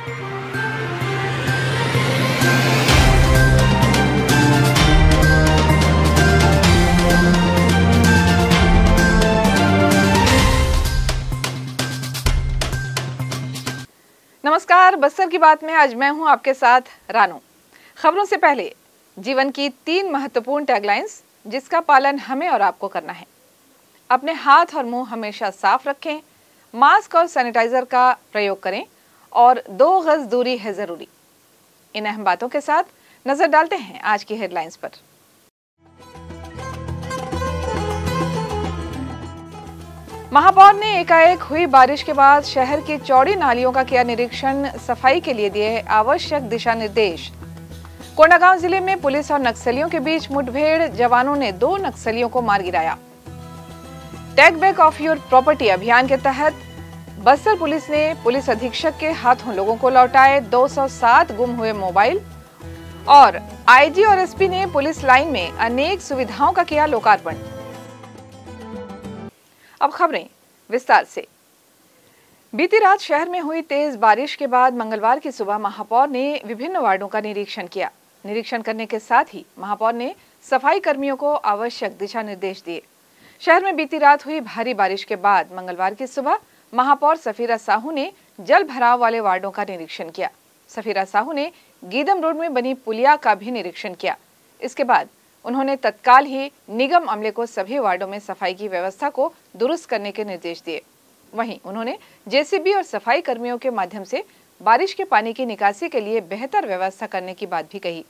नमस्कार, बस्तर की बात में आज मैं हूं आपके साथ रानू। खबरों से पहले जीवन की 3 महत्वपूर्ण टैगलाइंस जिसका पालन हमें और आपको करना है। अपने हाथ और मुंह हमेशा साफ रखें, मास्क और सैनिटाइजर का प्रयोग करें और 2 गज दूरी है जरूरी। इन अहम बातों के साथ नजर डालते हैं आज की हेडलाइंस पर। महापौर ने एकाएक हुई बारिश के बाद शहर की चौड़ी नालियों का किया निरीक्षण, सफाई के लिए दिए आवश्यक दिशा निर्देश। कोंडागांव जिले में पुलिस और नक्सलियों के बीच मुठभेड़, जवानों ने 2 नक्सलियों को मार गिराया। Take back of your property अभियान के तहत बस्तर पुलिस ने पुलिस अधीक्षक के हाथों लोगों को लौटाए 207 गुम हुए मोबाइल और आईजी और एसपी ने पुलिस लाइन में अनेक सुविधाओं का किया लोकार्पण। अब खबरें विस्तार से। बीती रात शहर में हुई तेज बारिश के बाद मंगलवार की सुबह महापौर ने विभिन्न वार्डों का निरीक्षण किया। निरीक्षण करने के साथ ही महापौर ने सफाई कर्मियों को आवश्यक दिशा निर्देश दिए। शहर में बीती रात हुई भारी बारिश के बाद मंगलवार की सुबह महापौर सफीरा साहू ने जल भराव वाले वार्डों का निरीक्षण किया। सफीरा साहू ने गीदम रोड में बनी पुलिया का भी निरीक्षण किया। इसके बाद उन्होंने तत्काल ही निगम अमले को सभी वार्डों में सफाई की व्यवस्था को दुरुस्त करने के निर्देश दिए। वहीं उन्होंने जेसीबी और सफाई कर्मियों के माध्यम से बारिश के पानी की निकासी के लिए बेहतर व्यवस्था करने की बात भी कही।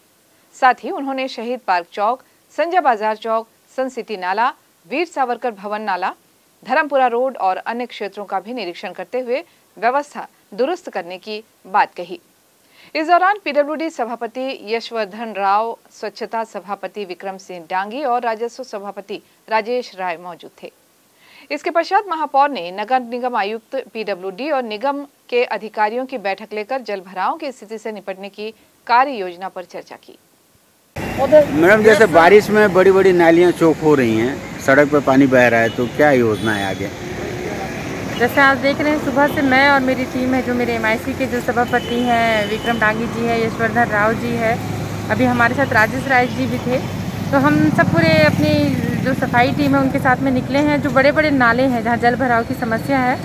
साथ ही उन्होंने शहीद पार्क चौक, संजय बाजार चौक, सन सिटी नाला, वीर सावरकर भवन नाला, धर्मपुरा रोड और अन्य क्षेत्रों का भी निरीक्षण करते हुए व्यवस्था दुरुस्त करने की बात कही। इस दौरान पीडब्ल्यूडी सभापति यशवर्धन राव, स्वच्छता सभापति विक्रम सिंह डांगी और राजस्व सभापति राजेश राय मौजूद थे। इसके पश्चात महापौर ने नगर निगम आयुक्त, पीडब्ल्यूडी और निगम के अधिकारियों की बैठक लेकर जल भराव की स्थिति से निपटने की कार्य योजना पर चर्चा की। मैडम, जैसे बारिश में बड़ी बड़ी नालियां चौक हो रही हैं, सड़क पर पानी बह रहा है, तो क्या योजना है आगे? जैसे आप देख रहे हैं, सुबह से मैं और मेरी टीम है, जो मेरे एमआईसी के जो सभापति हैं विक्रम डांगी जी है, यशवर्धन राव जी है, अभी हमारे साथ राजेश राय जी भी थे, तो हम सब पूरे अपनी जो सफाई टीम है उनके साथ में निकले हैं। जो बड़े बड़े नाले हैं जहाँ जल भराव की समस्या है,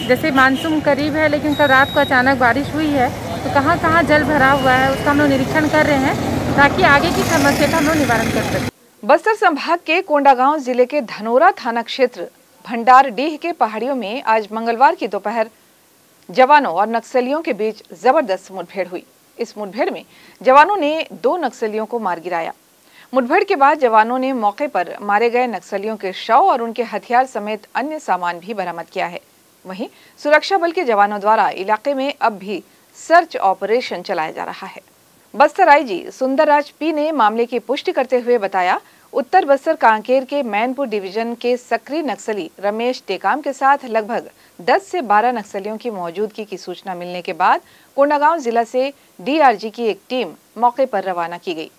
जैसे मानसून करीब है लेकिन कल रात को अचानक बारिश हुई है, तो कहाँ कहाँ जल भराव हुआ है उसका हम लोग निरीक्षण कर रहे हैं ताकि आगे की समस्या का हम लोग निवारण कर सकें। बस्तर संभाग के कोंडागांव जिले के धनोरा थाना क्षेत्र भंडारडीह के पहाड़ियों में आज मंगलवार की दोपहर जवानों और नक्सलियों के बीच जबरदस्त मुठभेड़ हुई। इस मुठभेड़ में जवानों ने 2 नक्सलियों को मार गिराया। मुठभेड़ के बाद जवानों ने मौके पर मारे गए नक्सलियों के शव और उनके हथियार समेत अन्य सामान भी बरामद किया है। वहीं सुरक्षा बल के जवानों द्वारा इलाके में अब भी सर्च ऑपरेशन चलाया जा रहा है। बस्तर आईजी सुंदरराज पी ने मामले की पुष्टि करते हुए बताया, उत्तर बस्तर कांकेर के मैनपुर डिवीजन के सक्रिय नक्सली रमेश टेकाम के साथ लगभग 10 से 12 नक्सलियों की मौजूदगी की सूचना मिलने के बाद कोंडागांव जिला से डीआरजी की एक टीम मौके पर रवाना की गई।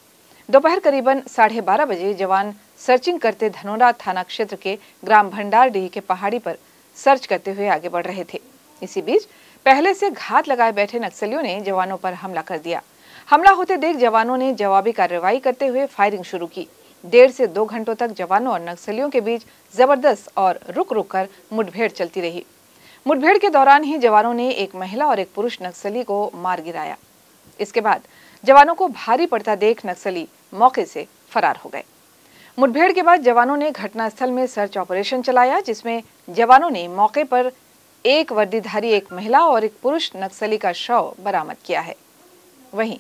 दोपहर करीबन 12:30 बजे जवान सर्चिंग करते धनोरा थाना क्षेत्र के ग्राम भंडारडीह के पहाड़ी पर सर्च करते हुए आगे बढ़ रहे थे। इसी बीच पहले से घात लगाए बैठे नक्सलियों ने जवानों पर हमला कर दिया। हमला होते देख जवानों ने जवाबी कार्रवाई करते हुए फायरिंग शुरू की। 1.5 से 2 घंटों तक जवानों और नक्सलियों के बीच जबरदस्त और रुक रुक कर मुठभेड़ चलती रही। मुठभेड़ के दौरान ही जवानों ने एक महिला और एक पुरुष नक्सली को मार गिराया। इसके बाद जवानों को भारी पड़ता देख नक्सली मौके से फरार हो गए। मुठभेड़ के बाद जवानों ने घटनास्थल में सर्च ऑपरेशन चलाया, जिसमें जवानों ने मौके पर एक वर्दीधारी, एक महिला और एक पुरुष नक्सली का शव बरामद किया है। वहीं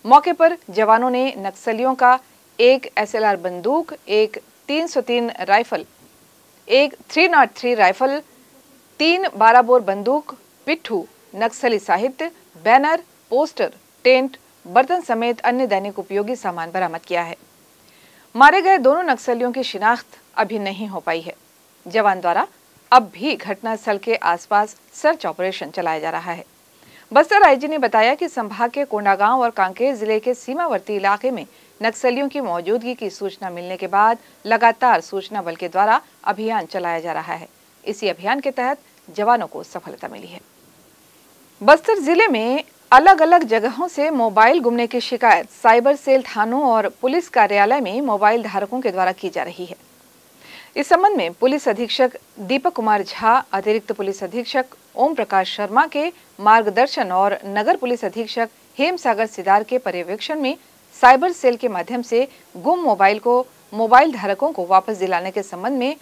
मौके पर जवानों ने नक्सलियों का एक एसएलआर बंदूक, एक 303 राइफल, एक 303 राइफल, 3 12 बोर बंदूक, पिट्ठू, नक्सली साहित्य, बैनर, पोस्टर, टेंट, बर्तन समेत अन्य दैनिक उपयोगी सामान बरामद किया है। मारे गए दोनों नक्सलियों की शिनाख्त अभी नहीं हो पाई है। जवान द्वारा अब भी घटनास्थल के आसपास सर्च ऑपरेशन चलाया जा रहा है। बस्तर आईजी ने बताया कि संभाग के कोंडागांव और कांकेर जिले के सीमावर्ती इलाके में नक्सलियों की मौजूदगी की सूचना मिलने के बाद लगातार सूचना बल के द्वारा अभियान चलाया जा रहा है। इसी अभियान के तहत जवानों को सफलता मिली है। बस्तर जिले में अलग अलग जगहों से मोबाइल गुमने की शिकायत साइबर सेल थानों और पुलिस कार्यालय में मोबाइल धारकों के द्वारा की जा रही है। इस संबंध में पुलिस अधीक्षक दीपक कुमार झा, अतिरिक्त पुलिस अधीक्षक ओम प्रकाश शर्मा के मार्गदर्शन और नगर पुलिस अधीक्षक हेमसागर सिदार के पर्यवेक्षण में साइबर सेल के माध्यम से गुम मोबाइल को मोबाइल धारकों को वापस दिलाने के संबंध में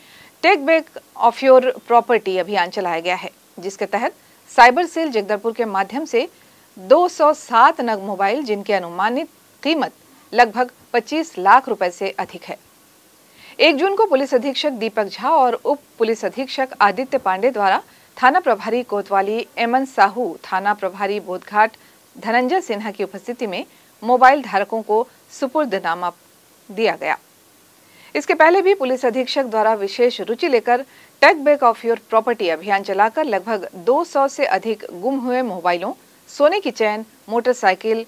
take back of your property अभियान चलाया गया है, जिसके तहत साइबर सेल जगदलपुर के माध्यम से 207 नग मोबाइल, जिनकी अनुमानित कीमत लगभग 25 लाख रुपए से अधिक है। 1 जून को पुलिस अधीक्षक दीपक झा और उप पुलिस अधीक्षक आदित्य पांडे द्वारा थाना प्रभारी कोतवाली एमन साहू, थाना प्रभारी बोधघाट धनंजय सिन्हा की उपस्थिति में मोबाइल धारकों को सुपुर्दनामा दिया गया। इसके पहले भी पुलिस अधीक्षक द्वारा विशेष रुचि लेकर take back of your property अभियान चलाकर लगभग 200 से अधिक गुम हुए मोबाइलों, सोने की चैन, मोटरसाइकिल,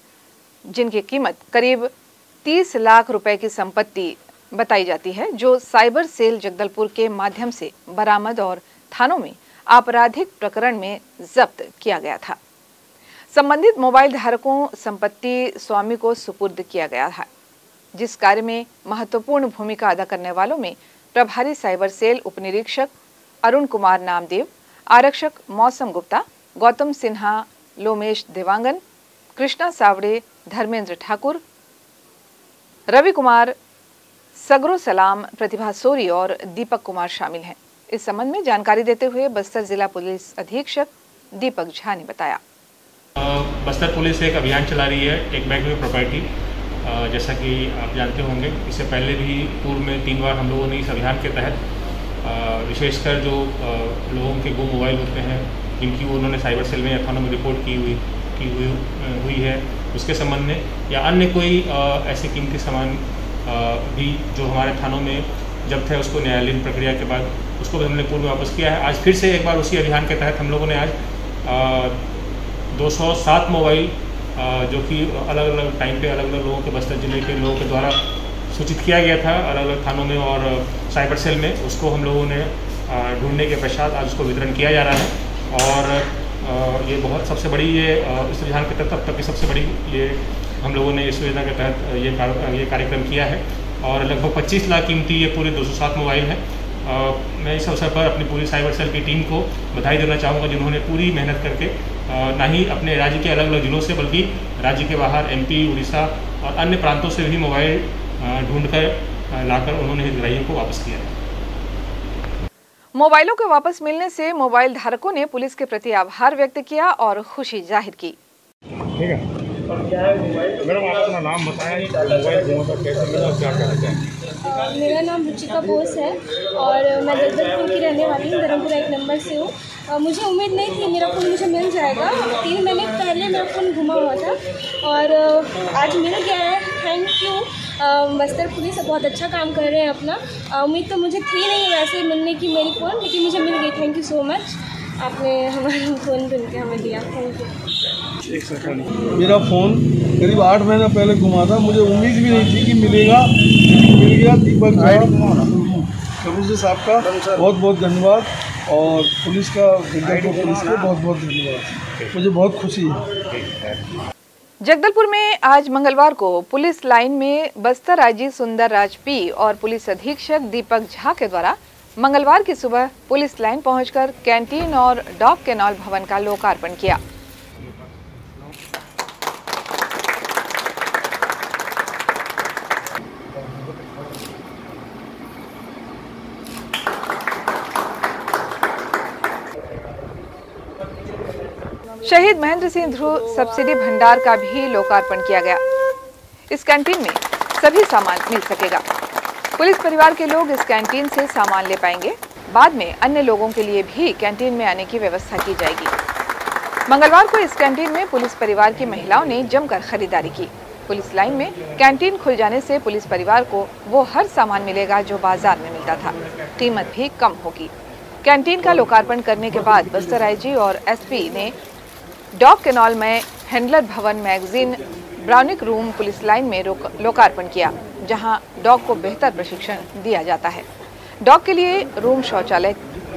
जिनकी कीमत करीब 30 लाख रुपए की संपत्ति बताई जाती है, जो साइबर सेल जगदलपुर के माध्यम से बरामद और थानों में आपराधिक प्रकरण में जब्त किया गया था। संबंधित मोबाइल धारकों संपत्ति स्वामी को सुपुर्द किया गया है, जिस कार्य में महत्वपूर्ण भूमिका अदा करने वालों में प्रभारी साइबर सेल उप निरीक्षक अरुण कुमार नामदेव, आरक्षक मौसम गुप्ता, गौतम सिन्हा, लोमेश देवांगन, कृष्णा सावड़े, धर्मेंद्र ठाकुर, रवि कुमार, सगरो सलाम, प्रतिभा सोरी और दीपक कुमार शामिल हैं। इस संबंध में जानकारी देते हुए बस्तर जिला पुलिस अधीक्षक दीपक झा ने बताया। बस्तर पुलिस एक अभियान चला रही है टेक बैक ऑफ प्रॉपर्टी। जैसा कि आप जानते होंगे, इससे पहले भी पूर्व में 3 बार हम लोगों ने इस अभियान के तहत विशेषकर जो लोगों के गुम मोबाइल होते हैं, जिनकी उन्होंने साइबर सेल में या थानों में रिपोर्ट की हुई है, उसके संबंध में या अन्य कोई ऐसे कीमती सामान भी जो हमारे थानों में जब्त है, उसको न्यायालयीन प्रक्रिया के बाद उसको भी हमने पूर्व में वापस किया है। आज फिर से एक बार उसी अभियान के तहत हम लोगों ने आज 207 मोबाइल जो कि अलग अलग टाइम पे अलग अलग लोगों के, बस्तर जिले के लोगों के द्वारा सूचित किया गया था अलग अलग थानों में और साइबर सेल में, उसको हम लोगों ने ढूंढने के पश्चात आज उसको वितरण किया जा रहा है। और ये बहुत सबसे बड़ी ये इस रुझान के तहत अब तक की सबसे बड़ी ये हम लोगों ने इस योजना के तहत ये कार्यक्रम किया है और लगभग 25 लाख कीमती ये पूरे 207 मोबाइल हैं। मैं इस अवसर पर अपनी पूरी साइबर सेल की टीम को बधाई देना चाहूँगा, जिन्होंने पूरी मेहनत करके ना ही अपने राज्य के अलग अलग जिलों से बल्कि राज्य के बाहर MP, उड़ीसा और अन्य प्रांतों से भी मोबाइल ढूंढकर लाकर उन्होंने हितग्राहियों को वापस किया है। मोबाइलों के वापस मिलने से मोबाइल धारकों ने पुलिस के प्रति आभार व्यक्त किया और खुशी जाहिर की। ठीक है मैडम, आप अपना नाम बताएं, मोबाइल गुमा था कैसे मिला, क्या कहना चाहेंगे? मेरा नाम रुचिका बोस है और मैं जगदलपुर की रहने वाली हूँ, धर्मपुरा 1 नंबर से हूँ। मुझे उम्मीद नहीं थी मेरा फ़ोन मुझे मिल जाएगा। 3 महीने पहले मेरा फ़ोन गुमा हुआ था और आज मिल गया है। Thank you. बस्तर पुलिस बहुत अच्छा काम कर रहे हैं अपना। उम्मीद तो मुझे थी नहीं वैसे मिलने की मेरी फ़ोन, लेकिन मुझे मिल गई। थैंक यू सो मच, आपने हमारा फ़ोन ढूंढ के हमें दिया। Thank you. एक सेकंड, मेरा फ़ोन करीब 8 महीना पहले गुमा था, मुझे उम्मीद भी नहीं थी कि मिलेगा, मिल गया। दीपक झा साहब का बहुत बहुत धन्यवाद और पुलिस का पुलिस को बहुत बहुत धन्यवाद, मुझे बहुत खुशी है। जगदलपुर में आज मंगलवार को पुलिस लाइन में बस्तर आईजी सुंदर राज पी और पुलिस अधीक्षक दीपक झा के द्वारा मंगलवार की सुबह पुलिस लाइन पहुंचकर कैंटीन और डॉग कैनाल भवन का लोकार्पण किया। शहीद महेंद्र सिंह ध्रुव सब्सिडी भंडार का भी लोकार्पण किया गया। इस कैंटीन में सभी सामान मिल सकेगा। पुलिस परिवार के लोग इस कैंटीन से सामान ले पाएंगे। बाद में अन्य लोगों के लिए भी कैंटीन में आने की व्यवस्था की जाएगी। मंगलवार को इस कैंटीन में पुलिस परिवार की महिलाओं ने जमकर खरीदारी की। पुलिस लाइन में कैंटीन खुल जाने से पुलिस परिवार को वो हर सामान मिलेगा जो बाजार में मिलता था। कीमत भी कम होगी। कैंटीन का लोकार्पण करने के बाद बस्तर आईजी और SP ने डॉग कैनाल में हैंडलर भवन, मैगजीन, ब्राउनिक रूम पुलिस लाइन में लोकार्पण किया, जहां डॉग को बेहतर प्रशिक्षण दिया जाता है। डॉग के लिए रूम, शौचालय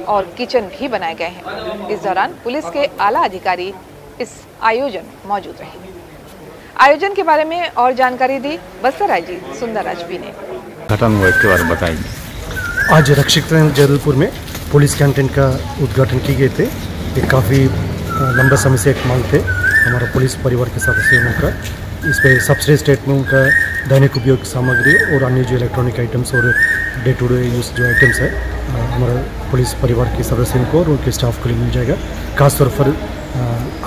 और किचन भी बनाए गए हैं। इस दौरान पुलिस के आला अधिकारी इस आयोजन में मौजूद रहे। आयोजन के बारे में और जानकारी दी बस्तर आईजी सुंदर राजवी ने। खत्म हुआ इसके बारे में बताइए। आज रक्षित जबलपुर में पुलिस कैंटीन का उद्घाटन की गए थे। ये काफ़ी लंबा समय से एक मांग थे हमारा पुलिस परिवार के सदस्यों का। इस पर सब्सिडी स्टेट में उनका दैनिक उपयोग सामग्री और अन्य जो इलेक्ट्रॉनिक आइटम्स और डे टू डे यूज जो आइटम्स है हमारा पुलिस परिवार के सदस्यों को और उनके स्टाफ को लिए मिल जाएगा। खासतौर पर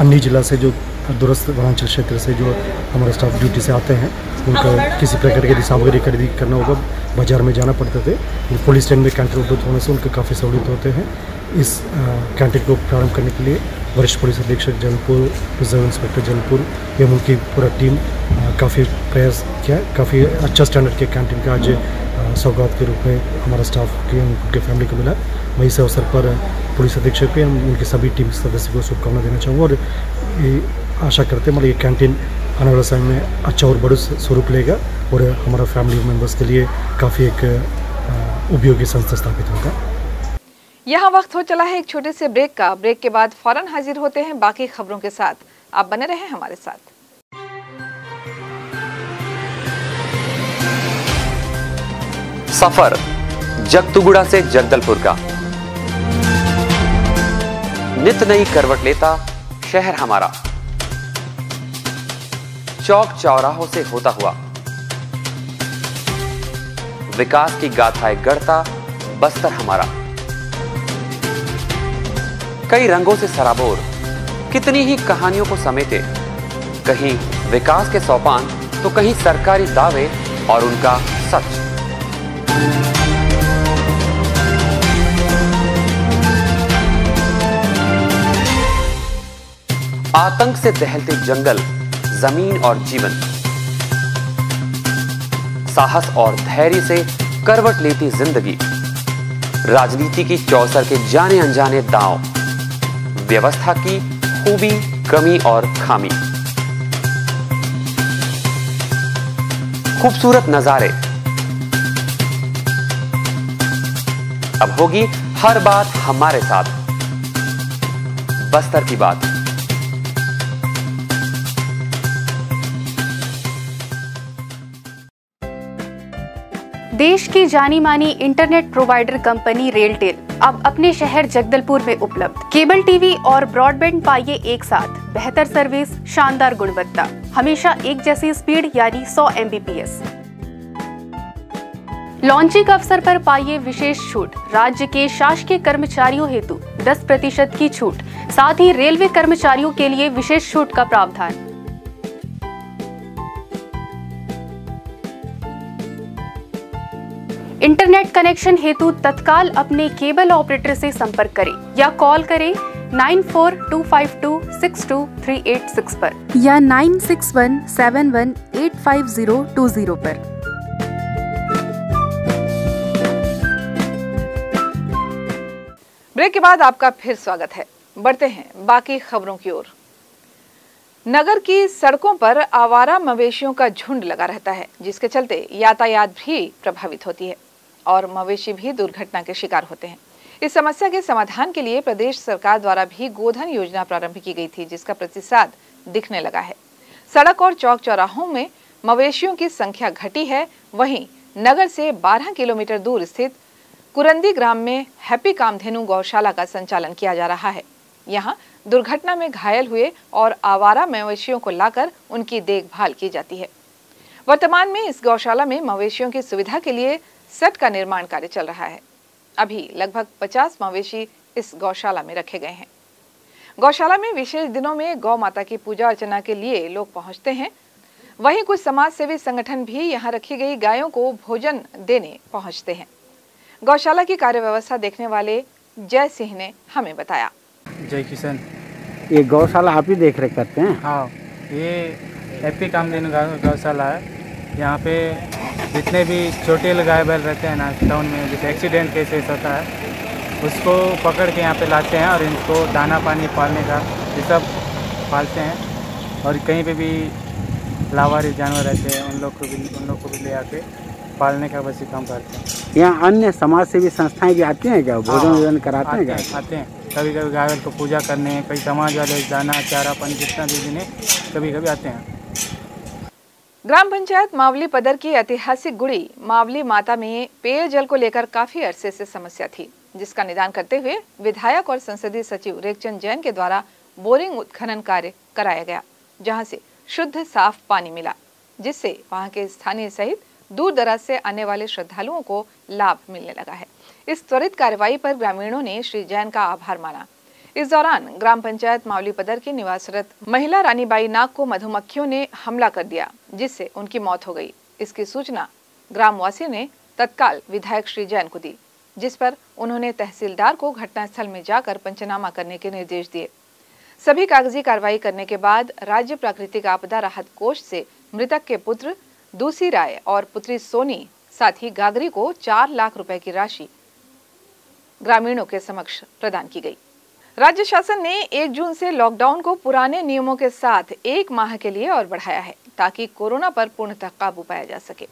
अन्य जिला से जो दूरस्थ वनांचल क्षेत्र से जो हमारा स्टाफ ड्यूटी से आते हैं उनको किसी प्रकार की सामग्री खरीदी करना होगा, बाजार में जाना पड़ते थे। पुलिस स्टैंड में कैंटीन उपलब्ध होने से उनको काफ़ी सहूलियत होते हैं। इस कैंटीन को प्रारंभ करने के लिए वरिष्ठ पुलिस अधीक्षक जबलपुर, रिजर्व इंस्पेक्टर जबलपुर एवं उनकी पूरा टीम काफ़ी प्रयास किया। काफ़ी अच्छा स्टैंडर्ड के कैंटीन का आज सौगात के रूप में हमारा स्टाफ के उनके फैमिली को मिला। मैं इस अवसर पर पुलिस अधीक्षक पे उनके सभी टीम सदस्य को शुभकामना देना चाहूँगा और ये आशा करते हैं मतलब ये कैंटीन आने वाले समय में अच्छा और बड़ा स्वरूप लेगा और हमारा फैमिली मेम्बर्स के लिए काफ़ी एक उपयोगी संस्था स्थापित होगा। यहाँ वक्त हो चला है एक छोटे से ब्रेक का। ब्रेक के बाद फौरन हाजिर होते हैं बाकी खबरों के साथ। आप बने रहें हमारे साथ। सफर जगतुगुड़ा से जगदलपुर का नित नई करवट लेता शहर हमारा, चौक चौराहों से होता हुआ विकास की गाथाएं गढ़ता बस्तर हमारा। कई रंगों से सराबोर कितनी ही कहानियों को समेटे, कहीं विकास के सोपान तो कहीं सरकारी दावे और उनका सच। आतंक से दहलते जंगल, जमीन और जीवन, साहस और धैर्य से करवट लेती जिंदगी, राजनीति की चौसर के जाने अनजाने दांव, व्यवस्था की खूबी, कमी और खामी, खूबसूरत नजारे। अब होगी हर बात हमारे साथ, बस्तर की बात। देश की जानी मानी इंटरनेट प्रोवाइडर कंपनी रेलटेल अब अपने शहर जगदलपुर में उपलब्ध। केबल टीवी और ब्रॉडबैंड पाइए एक साथ, बेहतर सर्विस, शानदार गुणवत्ता, हमेशा एक जैसी स्पीड यानी 100 Mbps। लॉन्चिंग अवसर पर पाइए विशेष छूट, राज्य के शासकीय कर्मचारियों हेतु 10% की छूट, साथ ही रेलवे कर्मचारियों के लिए विशेष छूट का प्रावधान। इंटरनेट कनेक्शन हेतु तत्काल अपने केबल ऑपरेटर से संपर्क करें या कॉल करें 9425262386 पर या 9617185020 पर। ब्रेक के बाद आपका फिर स्वागत है। बढ़ते हैं बाकी खबरों की ओर। नगर की सड़कों पर आवारा मवेशियों का झुंड लगा रहता है, जिसके चलते यातायात भी प्रभावित होती है और मवेशी भी दुर्घटना के शिकार होते हैं। इस समस्या के समाधान के लिए प्रदेश सरकार द्वारा भी गोधन योजना प्रारंभ की गई थी, जिसका प्रतिसाद दिखने लगा है। सड़क और चौक चौराहों में मवेशियों की संख्या घटी है। वहीं नगर से 12 किलोमीटर दूर स्थित कुरंदी ग्राम में हैप्पी कामधेनु गौशाला का संचालन किया जा रहा है। यहाँ दुर्घटना में घायल हुए और आवारा मवेशियों को लाकर उनकी देखभाल की जाती है। वर्तमान में इस गौशाला में मवेशियों की सुविधा के लिए सेट का निर्माण कार्य चल रहा है। अभी लगभग 50 मवेशी इस गौशाला में रखे गए हैं। गौशाला में विशेष दिनों में गौ माता की पूजा अर्चना के लिए लोग पहुंचते हैं। वहीं कुछ समाज सेवी संगठन भी यहां रखी गई गायों को भोजन देने पहुंचते हैं। गौशाला की कार्य व्यवस्था देखने वाले जय सिंह ने हमें बताया। जय किशन, ये गौशाला आप ही देख रेख करते हैं? हाँ, ये हैप्पी कामधेनु गौशाला है। यहाँ पे जितने भी छोटे गाय बैल रहते हैं ना टाउन में, जैसे एक्सीडेंट केसेस होता है, उसको पकड़ के यहाँ पे लाते हैं और इनको दाना पानी पालने का ये सब पालते हैं। और कहीं पे भी लावारिस जानवर रहते हैं उन लोग को भी ले आके पालने का बस ही काम करते हैं। यहाँ अन्य समाज सेवी संस्थाएं भी आती हैं क्या, भोजन वोजन कराते हैं क्या? आते हैं कभी कभी गाय बैल को पूजा करने, कई समाज वाले दाना चारा पानी जितना दे देने कभी कभी आते हैं। ग्राम पंचायत मावली पदर की ऐतिहासिक गुड़ी मावली माता में पेयजल को लेकर काफी अरसे से समस्या थी, जिसका निदान करते हुए विधायक और संसदीय सचिव रेखचंद जैन के द्वारा बोरिंग उत्खनन कार्य कराया गया, जहां से शुद्ध साफ पानी मिला, जिससे वहां के स्थानीय सहित दूर दराज से आने वाले श्रद्धालुओं को लाभ मिलने लगा है। इस त्वरित कार्रवाई पर ग्रामीणों ने श्री जैन का आभार माना। इस दौरान ग्राम पंचायत मावली पदर की निवासरत महिला रानीबाई नाग को मधुमक्खियों ने हमला कर दिया, जिससे उनकी मौत हो गई। इसकी सूचना ग्रामवासियों ने तत्काल विधायक श्री जैन को दी, जिस पर उन्होंने तहसीलदार को घटनास्थल में जाकर पंचनामा करने के निर्देश दिए। सभी कागजी कार्रवाई करने के बाद राज्य प्राकृतिक आपदा राहत कोष से मृतक के पुत्र दूसी राय और पुत्री सोनी साथ ही गागरी को 4 लाख रुपए की राशि ग्रामीणों के समक्ष प्रदान की गई। राज्य शासन ने 1 जून से लॉकडाउन को पुराने नियमों के साथ 1 माह के लिए और बढ़ाया है, ताकि कोरोना पर पूर्णतः काबू पाया जा सके।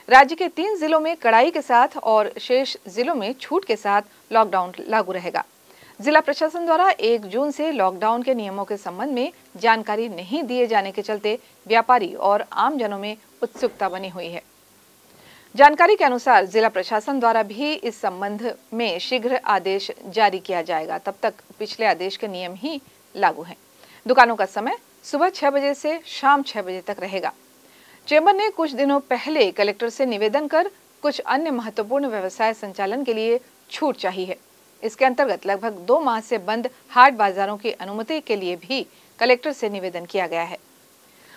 राज्य के 3 जिलों में कड़ाई के साथ और शेष जिलों में छूट के साथ लॉकडाउन लागू रहेगा। जिला प्रशासन द्वारा 1 जून से लॉकडाउन के नियमों के संबंध में जानकारी नहीं दिए जाने के चलते व्यापारी और आम जनों में उत्सुकता बनी हुई है। जानकारी के अनुसार जिला प्रशासन द्वारा भी इस संबंध में शीघ्र आदेश जारी किया जाएगा। तब तक पिछले आदेश के नियम ही लागू हैं। दुकानों का समय सुबह 6 बजे से शाम 6 बजे तक रहेगा। चेंबर ने कुछ दिनों पहले कलेक्टर से निवेदन कर कुछ अन्य महत्वपूर्ण व्यवसाय संचालन के लिए छूट चाहिए है। इसके अंतर्गत लगभग 2 माह से बंद हाट बाजारों की अनुमति के लिए भी कलेक्टर से निवेदन किया गया है।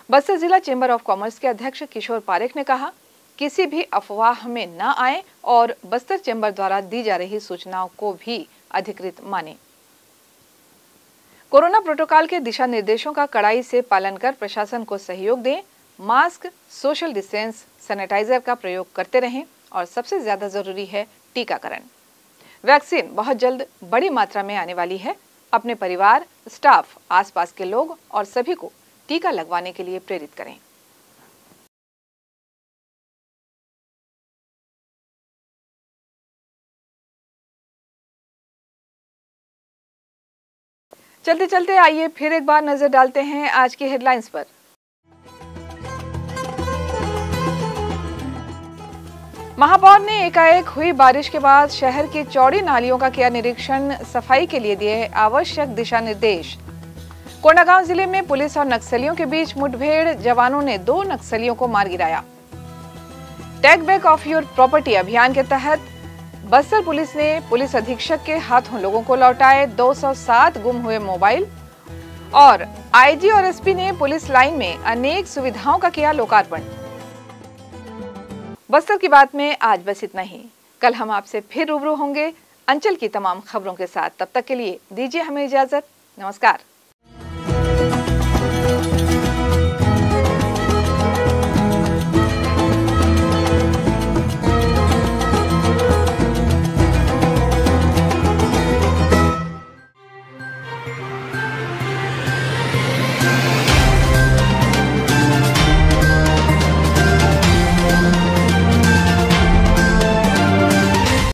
बस्तर जिला चेंबर ऑफ कॉमर्स के अध्यक्ष किशोर पारेख ने कहा, किसी भी अफवाह में न आए और बस्तर चेंबर द्वारा दी जा रही सूचनाओं को भी अधिकृत माने। कोरोना प्रोटोकॉल के दिशा निर्देशों का कड़ाई से पालन कर प्रशासन को सहयोग दें, मास्क, सोशल डिस्टेंस, सैनिटाइजर का प्रयोग करते रहें और सबसे ज्यादा जरूरी है टीकाकरण। वैक्सीन बहुत जल्द बड़ी मात्रा में आने वाली है। अपने परिवार, स्टाफ, आसपास के लोग और सभी को टीका लगवाने के लिए प्रेरित करें। चलते चलते आइए फिर एक बार नजर डालते हैं आज की हेडलाइंस पर। महापौर ने एकाएक हुई बारिश के बाद शहर की चौड़ी नालियों का किया निरीक्षण, सफाई के लिए दिए आवश्यक दिशा निर्देश। कोंडागांव जिले में पुलिस और नक्सलियों के बीच मुठभेड़, जवानों ने 2 नक्सलियों को मार गिराया। Take back of your property अभियान के तहत बस्तर पुलिस ने पुलिस अधीक्षक के हाथों लोगों को लौटाए 207 गुम हुए मोबाइल और आईजी और एसपी ने पुलिस लाइन में अनेक सुविधाओं का किया लोकार्पण। बस्तर की बात में आज बस इतना ही। कल हम आपसे फिर रूबरू होंगे अंचल की तमाम खबरों के साथ। तब तक के लिए दीजिए हमें इजाजत। नमस्कार।